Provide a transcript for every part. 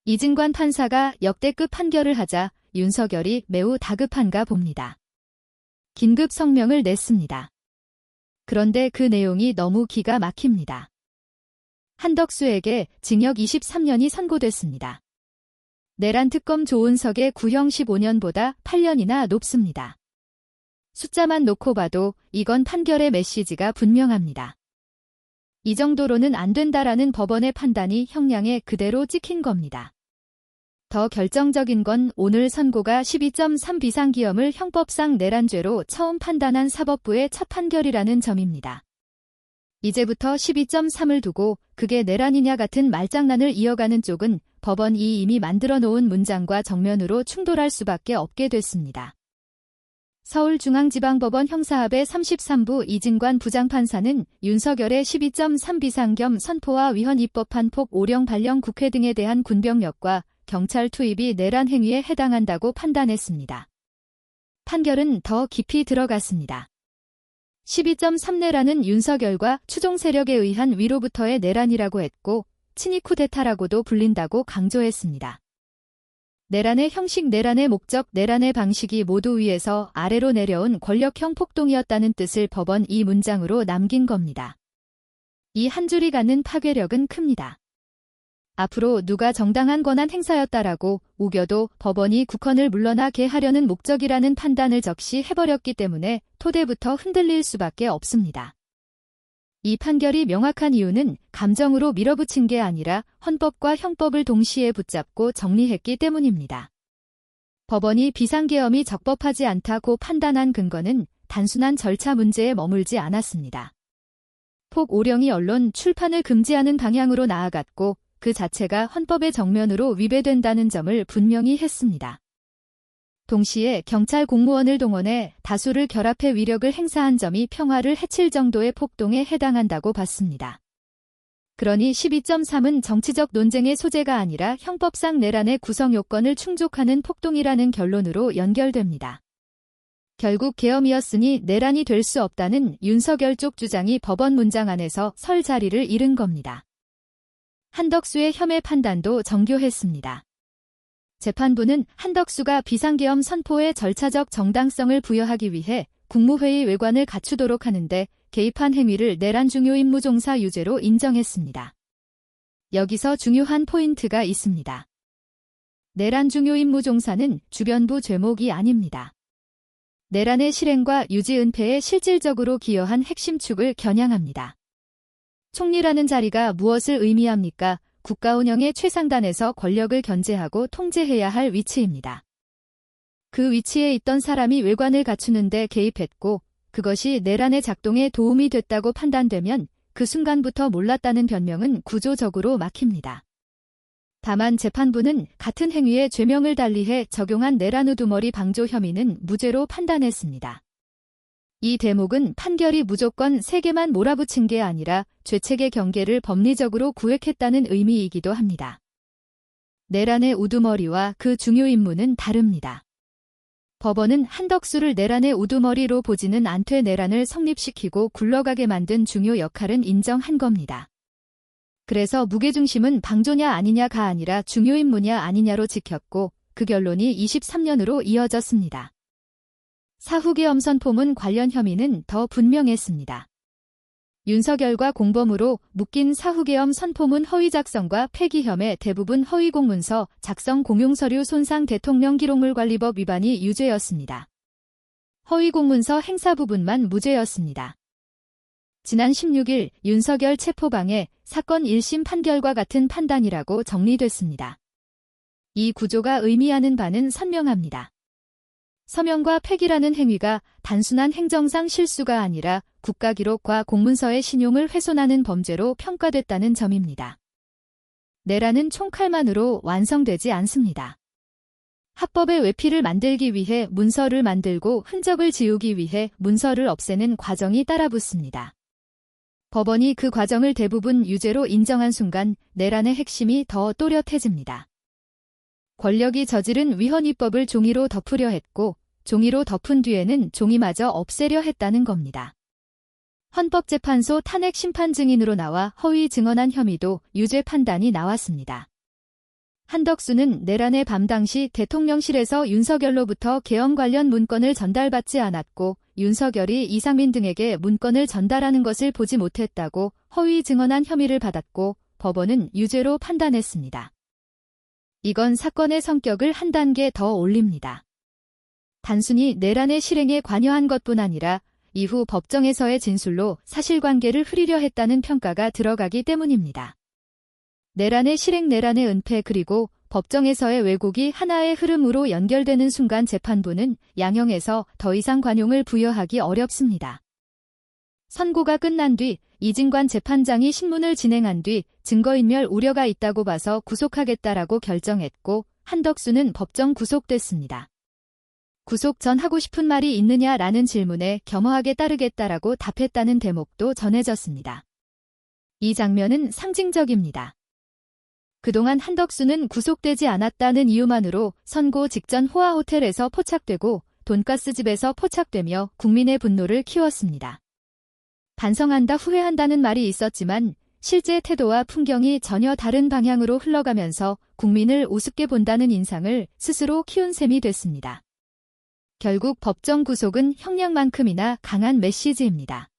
이진관 판사가 역대급 판결을 하자 윤석열이 매우 다급한가 봅니다. 긴급 성명을 냈습니다. 그런데 그 내용이 너무 기가 막힙니다. 한덕수에게 징역 23년이 선고됐습니다. 내란 특검 조은석의 구형 15년보다 8년이나 높습니다. 숫자만 놓고 봐도 이건 판결의 메시지가 분명합니다. 이 정도로는 안 된다라는 법원의 판단이 형량에 그대로 찍힌 겁니다. 더 결정적인 건 오늘 선고가 12.3 비상기염을 형법상 내란죄로 처음 판단한 사법부의 첫 판결이라는 점입니다. 이제부터 12.3을 두고 그게 내란이냐 같은 말장난을 이어가는 쪽은 법원이 이미 만들어 놓은 문장과 정면으로 충돌할 수밖에 없게 됐습니다. 서울중앙지방법원 형사합의 33부 이진관 부장판사는 윤석열의 12.3 비상겸 선포와 위헌 입법한 폭 오령 발령 국회 등에 대한 군병력과 경찰 투입이 내란 행위에 해당한다고 판단했습니다. 판결은 더 깊이 들어갔습니다. 12.3 내란은 윤석열과 추종 세력에 의한 위로부터의 내란이라고 했고 친위 쿠데타라고도 불린다고 강조했습니다. 내란의 형식, 내란의 목적, 내란의 방식이 모두 위에서 아래로 내려온 권력형 폭동이었다는 뜻을 법원 이 문장으로 남긴 겁니다. 이 한 줄이 갖는 파괴력은 큽니다. 앞으로 누가 정당한 권한 행사였다라고 우겨도 법원이 국헌을 물러나게 하려는 목적이라는 판단을 적시해버렸기 때문에 토대부터 흔들릴 수밖에 없습니다. 이 판결이 명확한 이유는 감정으로 밀어붙인 게 아니라 헌법과 형법을 동시에 붙잡고 정리했기 때문입니다. 법원이 비상계엄이 적법하지 않다고 판단한 근거는 단순한 절차 문제에 머물지 않았습니다. 폭 오령이 언론 출판을 금지하는 방향으로 나아갔고 그 자체가 헌법의 정면으로 위배된다는 점을 분명히 했습니다. 동시에 경찰 공무원을 동원해 다수를 결합해 위력을 행사한 점이 평화를 해칠 정도의 폭동에 해당한다고 봤습니다. 그러니 12.3은 정치적 논쟁의 소재가 아니라 형법상 내란의 구성 요건을 충족하는 폭동이라는 결론으로 연결됩니다. 결국 계엄이었으니 내란이 될 수 없다는 윤석열 쪽 주장이 법원 문장 안에서 설 자리를 잃은 겁니다. 한덕수의 혐의 판단도 정교했습니다. 재판부는 한덕수가 비상계엄 선포의 절차적 정당성을 부여하기 위해 국무회의 외관을 갖추도록 하는데 개입한 행위를 내란 중요임무 종사 유죄로 인정했습니다. 여기서 중요한 포인트가 있습니다. 내란 중요임무 종사는 주변부 죄목이 아닙니다. 내란의 실행과 유지 은폐에 실질적으로 기여한 핵심 축을 겨냥합니다. 총리라는 자리가 무엇을 의미합니까? 국가 운영의 최상단에서 권력을 견제하고 통제해야 할 위치입니다. 그 위치에 있던 사람이 외관을 갖추는데 개입했고 그것이 내란의 작동에 도움이 됐다고 판단되면 그 순간부터 몰랐다는 변명은 구조적으로 막힙니다. 다만 재판부는 같은 행위에 죄명을 달리해 적용한 내란 우두머리 방조 혐의는 무죄로 판단했습니다. 이 대목은 판결이 무조건 3개만 몰아붙인 게 아니라 죄책의 경계를 법리적으로 구획했다는 의미이기도 합니다. 내란의 우두머리와 그 중요 임무는 다릅니다. 법원은 한덕수를 내란의 우두머리로 보지는 않되 내란을 성립시키고 굴러가게 만든 중요 역할은 인정한 겁니다. 그래서 무게중심은 방조냐 아니냐가 아니라 중요 임무냐 아니냐로 지켰고 그 결론이 23년으로 이어졌습니다. 사후계엄 선포문 관련 혐의는 더 분명했습니다. 윤석열과 공범으로 묶인 사후계엄 선포문 허위 작성과 폐기 혐의 대부분 허위 공문서 작성 공용서류 손상 대통령기록물관리법 위반이 유죄였습니다. 허위 공문서 행사 부분만 무죄였습니다. 지난 16일 윤석열 체포방해 사건 1심 판결과 같은 판단이라고 정리됐습니다. 이 구조가 의미하는 바는 선명합니다. 서명과 폐기라는 행위가 단순한 행정상 실수가 아니라 국가기록과 공문서의 신용을 훼손하는 범죄로 평가됐다는 점입니다. 내란은 총칼만으로 완성되지 않습니다. 합법의 외피를 만들기 위해 문서를 만들고 흔적을 지우기 위해 문서를 없애는 과정이 따라붙습니다. 법원이 그 과정을 대부분 유죄로 인정한 순간 내란의 핵심이 더 또렷해집니다. 권력이 저지른 위헌 입법을 종이로 덮으려 했고 종이로 덮은 뒤에는 종이마저 없애려 했다는 겁니다. 헌법재판소 탄핵 심판 증인으로 나와 허위 증언한 혐의도 유죄 판단이 나왔습니다. 한덕수는 내란의 밤 당시 대통령실에서 윤석열로부터 계엄 관련 문건을 전달받지 않았고 윤석열이 이상민 등에게 문건을 전달하는 것을 보지 못했다고 허위 증언한 혐의를 받았고 법원은 유죄로 판단했습니다. 이건 사건의 성격을 한 단계 더 올립니다. 단순히 내란의 실행에 관여한 것뿐 아니라 이후 법정에서의 진술로 사실관계를 흐리려 했다는 평가가 들어가기 때문입니다. 내란의 실행, 내란의 은폐 그리고 법정에서의 왜곡이 하나의 흐름으로 연결되는 순간 재판부는 양형에서 더 이상 관용을 부여하기 어렵습니다. 선고가 끝난 뒤 이진관 재판장이 신문을 진행한 뒤 증거인멸 우려가 있다고 봐서 구속하겠다라고 결정했고 한덕수는 법정 구속됐습니다. 구속 전 하고 싶은 말이 있느냐라는 질문에 겸허하게 따르겠다라고 답했다는 대목도 전해졌습니다. 이 장면은 상징적입니다. 그동안 한덕수는 구속되지 않았다는 이유만으로 선고 직전 호아호텔에서 포착되고 돈가스집에서 포착되며 국민의 분노를 키웠습니다. 반성한다, 후회한다는 말이 있었지만 실제 태도와 풍경이 전혀 다른 방향으로 흘러가면서 국민을 우습게 본다는 인상을 스스로 키운 셈이 됐습니다. 결국 법정 구속은 형량만큼이나 강한 메시지입니다.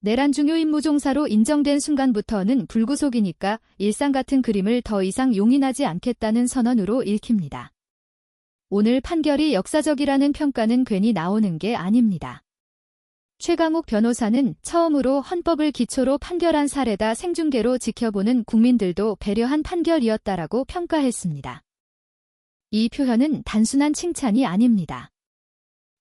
내란 중요 임무 종사로 인정된 순간부터는 불구속이니까 일상 같은 그림을 더 이상 용인하지 않겠다는 선언으로 읽힙니다. 오늘 판결이 역사적이라는 평가는 괜히 나오는 게 아닙니다. 최강욱 변호사는 처음으로 헌법을 기초로 판결한 사례다, 생중계로 지켜보는 국민들도 배려한 판결이었다라고 평가했습니다. 이 표현은 단순한 칭찬이 아닙니다.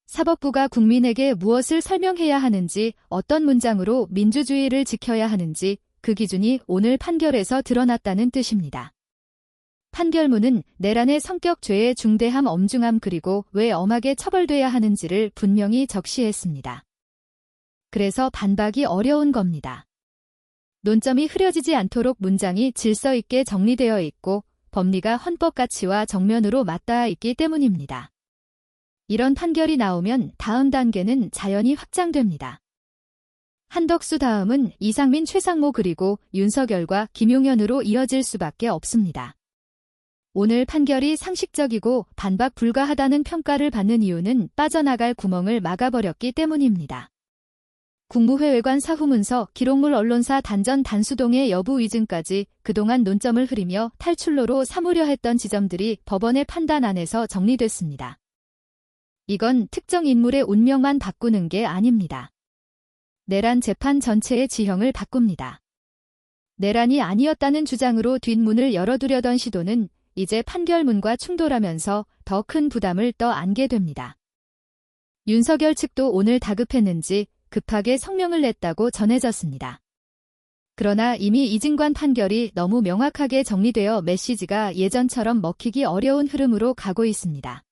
사법부가 국민에게 무엇을 설명해야 하는지, 어떤 문장으로 민주주의를 지켜야 하는지 그 기준이 오늘 판결에서 드러났다는 뜻입니다. 판결문은 내란의 성격, 죄의 중대함, 엄중함 그리고 왜 엄하게 처벌돼야 하는지를 분명히 적시했습니다. 그래서 반박이 어려운 겁니다. 논점이 흐려지지 않도록 문장이 질서 있게 정리되어 있고 법리가 헌법 가치와 정면으로 맞닿아 있기 때문입니다. 이런 판결이 나오면 다음 단계는 자연히 확장됩니다. 한덕수 다음은 이상민, 최상모 그리고 윤석열과 김용현으로 이어질 수밖에 없습니다. 오늘 판결이 상식적이고 반박 불가하다는 평가를 받는 이유는 빠져나갈 구멍을 막아버렸기 때문입니다. 국무회 외관 사후문서, 기록물, 언론사 단전, 단수동의 여부 위증까지 그동안 논점을 흐리며 탈출로로 삼으려 했던 지점들이 법원의 판단 안에서 정리됐습니다. 이건 특정 인물의 운명만 바꾸는 게 아닙니다. 내란 재판 전체의 지형을 바꿉니다. 내란이 아니었다는 주장으로 뒷문을 열어두려던 시도는 이제 판결문과 충돌하면서 더 큰 부담을 떠안게 됩니다. 윤석열 측도 오늘 다급했는지 급하게 성명을 냈다고 전해졌습니다. 그러나 이미 이진관 판결이 너무 명확하게 정리되어 메시지가 예전처럼 먹히기 어려운 흐름으로 가고 있습니다.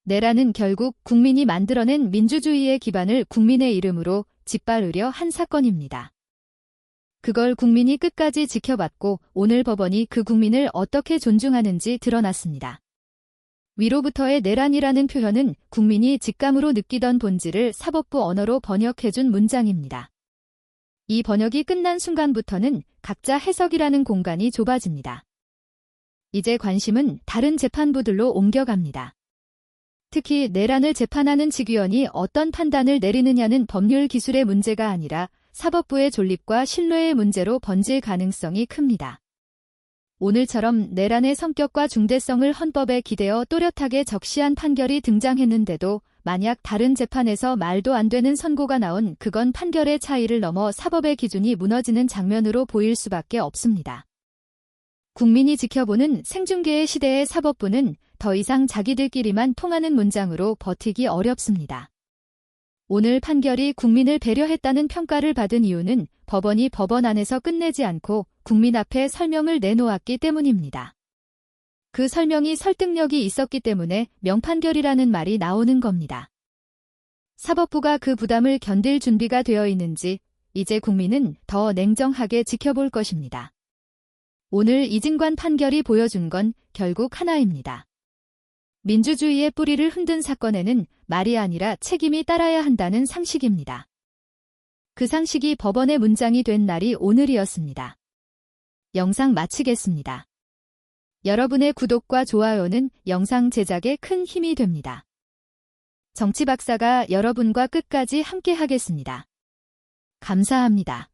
내란은 결국 국민이 만들어낸 민주주의의 기반을 국민의 이름으로 짓밟으려 한 사건입니다. 그걸 국민이 끝까지 지켜봤고 오늘 법원이 그 국민을 어떻게 존중하는지 드러났습니다. 위로부터의 내란이라는 표현은 국민이 직감으로 느끼던 본질을 사법부 언어로 번역해준 문장입니다. 이 번역이 끝난 순간부터는 각자 해석이라는 공간이 좁아집니다. 이제 관심은 다른 재판부들로 옮겨갑니다. 특히 내란을 재판하는 직위원이 어떤 판단을 내리느냐는 법률 기술의 문제가 아니라 사법부의 존립과 신뢰의 문제로 번질 가능성이 큽니다. 오늘처럼 내란의 성격과 중대성을 헌법에 기대어 또렷하게 적시한 판결이 등장했는데도 만약 다른 재판에서 말도 안 되는 선고가 나온 그건 판결의 차이를 넘어 사법의 기준이 무너지는 장면으로 보일 수밖에 없습니다. 국민이 지켜보는 생중계의 시대의 사법부는 더 이상 자기들끼리만 통하는 문장으로 버티기 어렵습니다. 오늘 판결이 국민을 배려했다는 평가를 받은 이유는 법원이 법원 안에서 끝내지 않고 국민 앞에 설명을 내놓았기 때문입니다. 그 설명이 설득력이 있었기 때문에 명판결이라는 말이 나오는 겁니다. 사법부가 그 부담을 견딜 준비가 되어 있는지 이제 국민은 더 냉정하게 지켜볼 것입니다. 오늘 이진관 판결이 보여준 건 결국 하나입니다. 민주주의의 뿌리를 흔든 사건에는 말이 아니라 책임이 따라야 한다는 상식입니다. 그 상식이 법원의 문장이 된 날이 오늘이었습니다. 영상 마치겠습니다. 여러분의 구독과 좋아요는 영상 제작에 큰 힘이 됩니다. 정치 박사가 여러분과 끝까지 함께 하겠습니다. 감사합니다.